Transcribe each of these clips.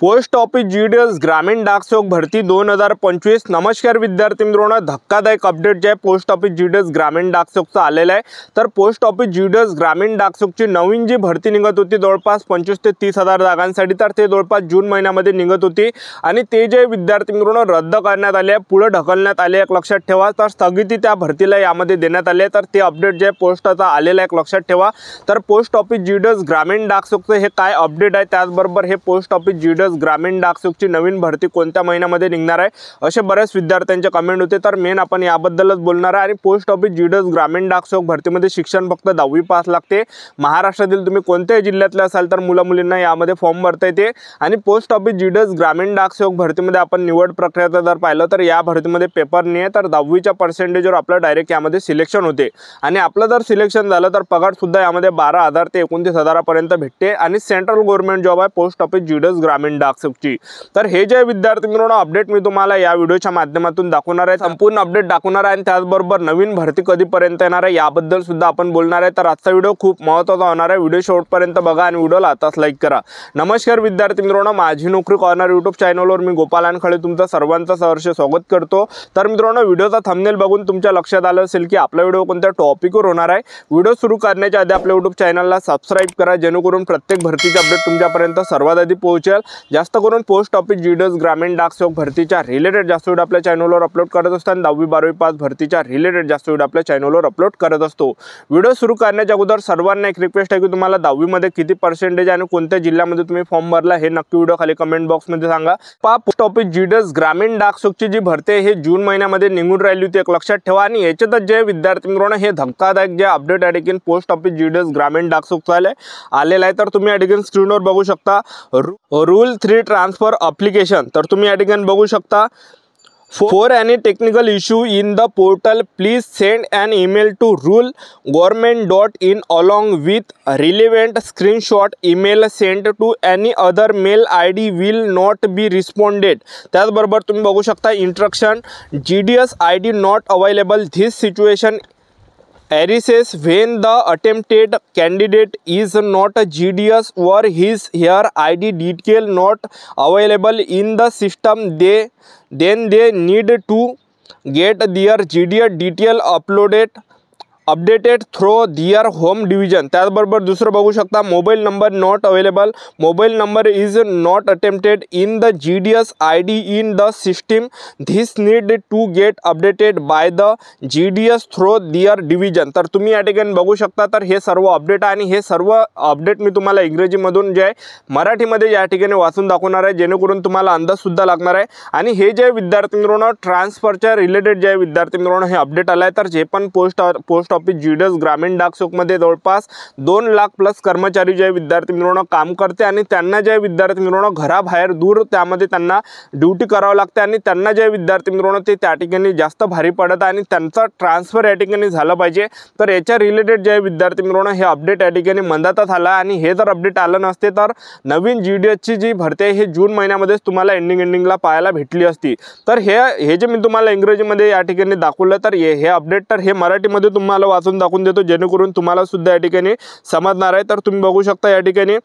Post office GDS ग्रामीण डाकसेवक भरती 2025। नमस्कार विद्यार्थी मित्रांनो, धक्कादायक अपडेट जे पोस्ट ऑफिस जीडीएस ग्रामीण डाकसेवकचं आलेलं आहे। तर पोस्ट ऑफिस जीडीएस ग्रामीण डाकसेवकची नवीन जी भरती निघत होती जवळपास 25 ते 30 हजार जागांसाठी, तर ते जवळपास जून महिन्यामध्ये निघत होती आणि ते जे विद्यार्थी मित्रांनो रद्द करण्यात आले, पुढे ढकलण्यात आले। एक लक्षात ठेवा, तर स्थगिती त्या भरतीला यामध्ये देण्यात आले। तर ते अपडेट जे पोस्टचा आलेला आहे लक्षात ठेवा। तर पोस्ट ऑफिस जीडीएस ग्रामीण डाकसेवकचं हे काय अपडेट आहे, त्याचबरोबर हे पोस्ट ऑफिस जीडीएस ग्रामीण डाकसेवकची नवीन भरती कोणत्या महिन्यामध्ये निघणार आहे असे बरेच विद्यार्थ्यांचे कमेंट होते। तर मेन आपण याबद्दलच बोलणार आहे। आणि पोस्ट ऑफिस जीडीएस ग्रामीण डाकसेवक भरतीमध्ये शिक्षण फक्त 10वी पास लागते। महाराष्ट्रातील तुम्ही कोणत्याही जिल्ह्यातले असाल तर मुला मुलींना यामध्ये फॉर्म भरता येते। आणि पोस्ट ऑफिस जीडीएस ग्रामीण डाकसेवक भरतीमध्ये आपण निवड प्रक्रिया जर पाहिलं तर या भरतीमध्ये पेपर नाही आहे, तर 10वीच्या पर्सेंटेजवर आपलं डायरेक्ट यामध्ये सिलेक्शन होते। आणि आपलं जर सिलेक्शन झालं तर पगार सुद्धा यामध्ये 12,000 ते 29,000 पर्यंत भेटते। आणि सेंट्रल गव्हर्नमेंट जॉब आहे पोस्ट ऑफिस जीडीएस ग्रामीण डाकसेवकची। तर हे जे विद्यार्थी मित्रांनो अपडेट मी तुम्हाला या व्हिडिओच्या माध्यमातून दाखवणार आहे, संपूर्ण अपडेट दाखवणार आहे। आणि त्याचबरोबर नवीन भरती कधीपर्यंत येणार आहे याबद्दल सुद्धा आपण बोलणार आहे। तर आजचा व्हिडिओ खूप महत्त्वाचा होणार आहे, व्हिडिओ शेवटपर्यंत बघा आणि व्हिडिओला आताच लाईक करा। नमस्कार विद्यार्थी मित्रांनो, माझी नोकरी कॉर्नर यूट्यूब चॅनलवर मी गोपाल अनखळे तुमचं सर्वांचं सहर्ष स्वागत करतो। तर मित्रांनो, व्हिडिओचा थंबनेल बघून तुमच्या लक्षात आलं असेल की आपला व्हिडिओ कोणत्या टॉपिकवर होणार आहे। व्हिडिओ सुरू करण्याच्या आधी आपल्या यूट्यूब चॅनलला सबस्क्राइब करा, जेणेकरून प्रत्येक भरतीचे अपडेट तुमच्यापर्यंत सर्वात आधी पोहोचेल। जास्त करून पोस्ट ऑफिस जीडीएस ग्रामीण डाकसेवक भरतीच्या रिलेटेड जास्त व्हिडिओ आपल्या चॅनलवर अपलोड करत असतो आणि 10वी 12वी पास भरतीच्या रिलेटेड जास्त व्हिडिओ आपल्या चॅनलवर अपलोड करत असतो। व्हिडिओ सुरू करण्याच्या अगोदर सर्वांना एक रिक्वेस्ट आहे की तुम्हाला 10वी मध्ये किती पर्सेंटेज आणि कोणत्या जिल्ह्यामध्ये तुम्ही फॉर्म भरला हे नक्की व्हिडिओ खाली कमेंट बॉक्समध्ये सांगा। पोस्ट ऑफिस जीडीएस ग्रामीण डाकसेवकची जी भरती आहे हे जून महिन्यामध्ये निघून राहिली होती, एक लक्षात ठेवा। आणि याच्यातच जे विद्यार्थी मित्रांनो हे धक्कादायक जे अपडेट आहे की पोस्ट ऑफिस जीडीएस ग्रामीण डाकसेवकचं आलेलं आहे। तर तुम्ही या ठिकाणी स्क्रीनवर बघू शकता रूल 3 ट्रान्सफर ॲप्लिकेशन। तर तुम्ही या ठिकाणी बघू शकता, For any technical issue in the portal, please send an email to rulegovernment.in along with relevant screenshot. Email sent to any other mail ID will not be responded. त्याचबरोबर तुम्ही बघू शकता instruction GDS ID not available. This situation arises when the attempted candidate is not a GDS or his her ID detail not available in the system. Then they need to get their GDS detail updated through their home division. त्याचबरोबर दुसरं बघू शकता, mobile number not available. Mobile number is not attempted in the GDS ID in the system. This need to get updated by the GDS through their division. तर तुम्ही या ठिकाणी बघू शकता, तर हे सर्व अपडेट आणि हे सर्व अपडेट मी तुम्हाला इंग्रजीमधून जे आहे मराठीमध्ये या ठिकाणी वाचून दाखवणार आहे, जेणेकरून तुम्हाला अंदाज सुद्धा लागणार आहे। आणि हे जे विद्यार्थी मित्रांनो ट्रान्सफरच्या रिलेटेड जे विद्यार्थी मित्रांनो हे अपडेट आलं आहे, तर जे पण पोस्ट ऑफिस जीडीएस ग्रामीण डाकसेवकमध्ये जवळपास 2 लाख प्लस कर्मचारी जे विद्यार्थी मित्रांनो काम करते आणि त्यांना जे विद्यार्थी मित्रांनो घराबाहेर दूर त्यामध्ये त्यांना ड्युटी करावं लागते आणि त्यांना जे विद्यार्थी मित्रांनो ते त्या ठिकाणी जास्त भारी पडत आणि त्यांचा ट्रान्सफर या ठिकाणी झालं पाहिजे। तर याच्या रिलेटेड जे विद्यार्थी मित्रांनो हे अपडेट या ठिकाणी मंदातात आलं आणि हे जर अपडेट आलं नसते तर नवीन जीडीएसची जी भरती आहे हे जून महिन्यामध्येच तुम्हाला एंडिंगला पाहायला भेटली असती। तर हे जे मी तुम्हाला इंग्रजीमध्ये या ठिकाणी दाखवलं, तर हे अपडेट तर हे मराठीमध्ये तुम्हाला वाचून दाखवून देतो, जेणेकरून तुम्हाला सुद्धा या ठिकाणी समजणार आहे। तर तुम्ही बघू शकता या ठिकाणी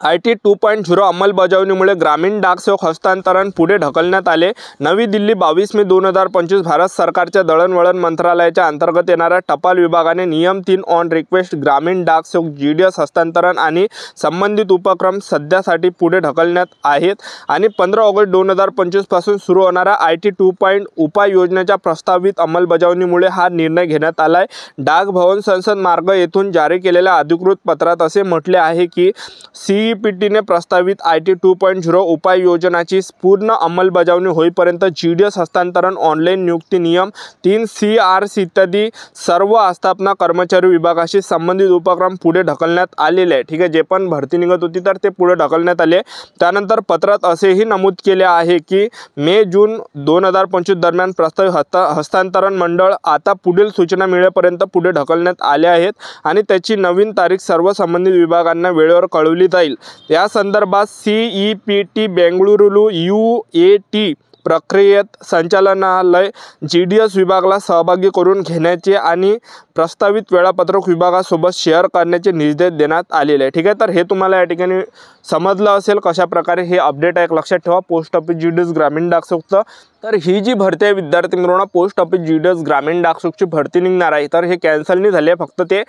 IT 2.0 अंमलबजावणीमुळे ग्रामीण डाकसेवक हस्तांतरण पुढे ढकलण्यात आले। नवी दिल्ली 22 मे 2025 भारत सरकारच्या दळणवळण मंत्रालयाच्या अंतर्गत येणाऱ्या टपाल विभागाने नियम 3 ऑन रिक्वेस्ट ग्रामीण डाकसेवक GDS हस्तांतरण आणि संबंधित उपक्रम सध्यासाठी पुढे ढकलण्यात आहेत। आणि 15 ऑगस्ट 2025 पासून सुरू होणाऱ्या IT 2.0 उपाययोजनेच्या प्रस्तावित अंमलबजावणीमुळे हा निर्णय घेण्यात आला आहे। डाक भवन संसद मार्ग येथून जारी केलेल्या अधिकृत पत्रात असे म्हटले आहे की CEPTने प्रस्तावित IT 2.0 उपाययोजनाची पूर्ण अंमलबजावणी होईपर्यंत GDS हस्तांतरण ऑनलाईन नियुक्ती नियम 3 CRC इत्यादी सर्व आस्थापना कर्मचारी विभागाशी संबंधित उपक्रम पुढे ढकलण्यात आलेले आहे। ठीक आहे, जे पण भरती निघत होती तर ते पुढे ढकलण्यात आले। त्यानंतर पत्रात असेही नमूद केले आहे की मे-जून 2025 दरम्यान प्रस्तावित हस्तांतरण मंडळ आता पुढील सूचना मिळेपर्यंत पुढे ढकलण्यात आले आहेत आणि त्याची नवीन तारीख सर्व संबंधित विभागांना वेळेवर कळवली जाईल। या संदर्भात CEPT बेंगळुरू UAT प्रक्रियेत संचालनालय GDS विभागाला सहभागी करून घेण्याचे आणि प्रस्तावित वेळापत्रक विभागासोबत शेअर करण्याचे निर्देश देण्यात आलेले आहे। ठीक आहे, तर हे तुम्हाला या ठिकाणी समजलं असेल कशा प्रकारे हे अपडेट आहे, लक्षात ठेवा पोस्ट ऑफिस GDS ग्रामीण डाक सेवकचं। तर ही जी भरती आहे विद्यार्थी मित्रांनो, पोस्ट ऑफिस GDS ग्रामीण डाक सेवकची भरती निघणार आहे। तर हे कॅन्सल नाही झाले, फक्त ते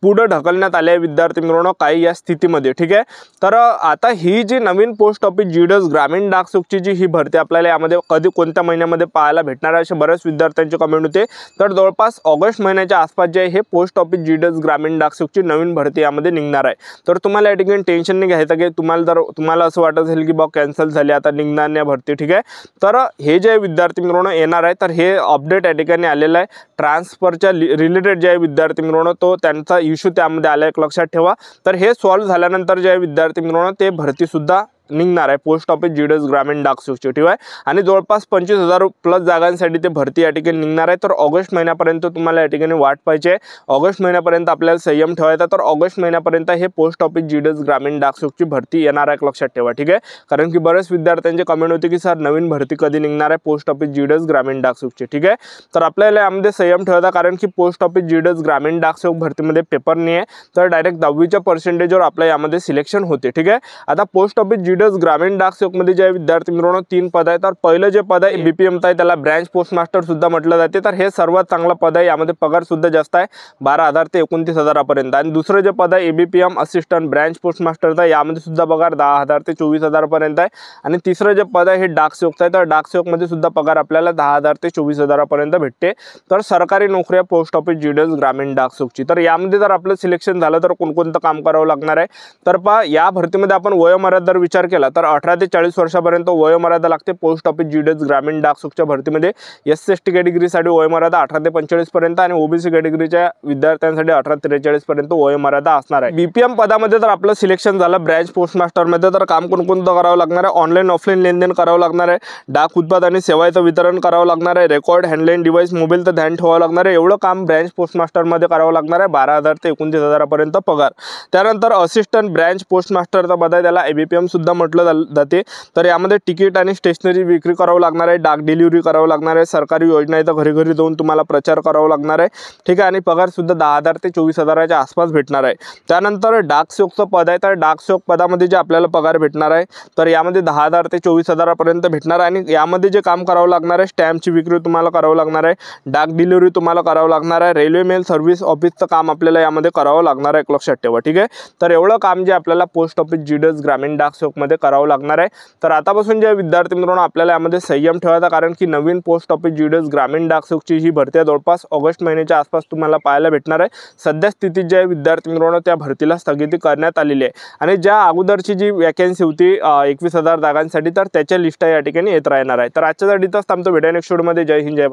पुढे ढकलण्यात आले आहे विद्यार्थी मित्रांनो काही या स्थितीमध्ये, ठीक आहे। तर आता ही जी नवीन पोस्ट ऑफिस GDS ग्रामीण डाक सेवकची जी ही भरती आपल्याला यामध्ये कधी कोणत्या महिन्यामध्ये पाहायला भेटणार आहे असे बरेच विद्यार्थ्यांचे कमेंट होते। तर जवळपास ऑगस्ट महिन्याच्या आसपास जे हे पोस्ट ऑफिस GDS ग्रामीण डाक सेवकची नवीन भरती यामध्ये निघणार आहे। तर तुम्हाला या ठिकाणी टेन्शन नाही घ्यायचं की तुम्हाला असं वाटत असेल की बा कॅन्सल झाली आता निघणार नाही भरती, ठीक आहे। तर हे जे विद्यार्थी मित्रांनो येणार आहे, तर हे अपडेट या ठिकाणी आलेलं आहे ट्रान्सफरच्या रिलेटेड जे आहे विद्यार्थी मित्रांनो, तो त्यांचा इश्यू त्यामध्ये आला आहे, लक्षात ठेवा। तर हे सॉल्व्ह झाल्यानंतर जे आहे विद्यार्थी मित्रांनो ते भरती सुद्धा निघणार आहे पोस्ट ऑफिस GDS ग्रामीण डाक सेवकची, ठीक आहे। आणि जवळपास 25,000 प्लस जागांसाठी ते भरती या ठिकाणी निघणार आहे। तर ऑगस्ट महिन्यापर्यंत तुम्हाला या ठिकाणी वाट पाहिजे, ऑगस्ट महिन्यापर्यंत आपल्याला संयम ठेवायचा। तर ऑगस्ट महिन्यापर्यंत हे पोस्ट ऑफिस GDS ग्रामीण डाक सेवकची भरती येणार आहे, लक्षात ठेवा, ठीक आहे। कारण की बरेच विद्यार्थ्यांचे कमेंट होते की सर नवीन भरती कधी निघणार आहे पोस्ट ऑफिस GDS ग्रामीण डाक सेवकची, ठीक आहे। तर आपल्याला यामध्ये संयम ठेवायचा, कारण की पोस्ट ऑफिस GDS ग्रामीण डाक सेवक भरतीमध्ये पेपर नाही आहे, तर डायरेक्ट 10वीच्या पर्सेंटेजवर आपल्या यामध्ये सिलेक्शन होते, ठीक आहे। आता पोस्ट ऑफिस GDS ग्रामीण डाक सेवकमध्ये जे विद्यार्थी मित्रांनो 3 पद आहे। तर पहिलं जे पद आहे BPM आहे त्याला ब्रांच पोस्ट मास्टर सुद्धा म्हटलं जाते। तर हे सर्वात चांगलं पद आहे, यामध्ये पगार सुद्धा जास्त आहे 12,000 ते 29,000 पर्यंत। आणि दुसरं जे पद आहे ABPM असिस्टंट ब्रांच पोस्ट मास्टरचा, यामध्ये सुद्धा पगार 10,000 ते 24,000 पर्यंत आहे। आणि तिसरं जे पद आहे हे डाक सेवकचं आहे। तर डाक सेवकमध्ये सुद्धा पगार आपल्याला 10,000 ते 24,000 पर्यंत भेटते। तर सरकारी नोकरी आहे पोस्ट ऑफिस GDS ग्रामीण डाक सेवकची। तर यामध्ये जर आपलं सिलेक्शन झालं तर कोणकोणतं काम करावं लागणार आहे, तर पहा या भरतीमध्ये आपण वयोमर्यादा विचार केला तर 18 ते 40 वर्षापर्यंत वयोमर्यादा लागते पोस्ट ऑफिस GDS ग्रामीण डाक सेवकच्या भरतीमध्ये। SC/ST कॅटेगरीसाठी वयोमर्यादा 18 ते 45 पर्यंत आणि OBC कॅटेगरीच्या विद्यार्थ्यांसाठी 18 ते 43 पर्यंत वयोमर्यादा असणार आहे। BPM पदामध्ये जर आपलं सिलेक्शन झालं ब्रांच पोस्ट मास्टरमध्ये, तर काम कोणकोणतं करावं लागणार आहे, ऑनलाईन ऑफलाईन लेनदेन करावं लागणार आहे, डाक उत्पादन आणि सेवांचं वितरण करावं लागणार आहे, रेकॉर्ड हँडलाईन डिव्हाइस मोबाईलचं ध्यान ठेवावं लागणार आहे, एवढं काम ब्रांच पोस्ट मास्टरमध्ये करावं लागणार आहे। 12,000 ते 29,000 पर्यंत पगार। त्यानंतर असिस्टंट ब्रांच पोस्ट मास्टरचा पद आहे, त्याला ABPM सुद्धा म्हटलं जाते। तर यामध्ये तिकीट आणि स्टेशनरी विक्री करावं लागणार आहे, डाक डिलिव्हरी करावं लागणार आहे, सरकारी योजना आहे तर घरी घरी जाऊन तुम्हाला प्रचार करावा लागणार आहे, ठीक आहे। आणि पगार सुद्धा 10,000 ते 24,000च्या आसपास भेटणार आहे। त्यानंतर डाक सेवकचं पद आहे, तर डाक सेवक पदामध्ये जे आपल्याला पगार भेटणार आहे, तर यामध्ये 10,000 ते 24,000 पर्यंत भेटणार आहे। आणि यामध्ये जे काम करावं लागणार आहे, स्टॅम्पची विक्री तुम्हाला करावं लागणार आहे, डाक डिलिव्हरी तुम्हाला करावं लागणार आहे, रेल्वे मेल सर्व्हिस ऑफिसचं काम आपल्याला यामध्ये करावं लागणार आहे, लक्षात ठेवा, ठीक आहे। तर एवढं काम जे आपल्याला पोस्ट ऑफिस GDS ग्रामीण डाक सेवकमध्ये करावं लागणार आहे। तर आतापासून जे विद्यार्थी मित्रांनो आपल्याला यामध्ये संयम ठेवायचा, कारण की नवीन पोस्ट ऑफिस GDS ग्रामीण डाक सेवकची ही भरती जवळपास ऑगस्ट महिन्याच्या आसपास तुम्हाला पाहायला भेटणार आहे। सध्या स्थितीत जे विद्यार्थी मित्रांनो त्या भरतीला स्थगिती करण्यात आलेली आहे। आणि ज्या अगोदरची जी वॅकन्सी होती 21,000 जागांसाठी, तर त्याच्या लिस्ट या ठिकाणी येत राहणार आहे। तर आजच्यासाठी थांबतो, भेटूया नेक्स्ट व्हिडिओमध्ये। जय हिंद, जय भारत।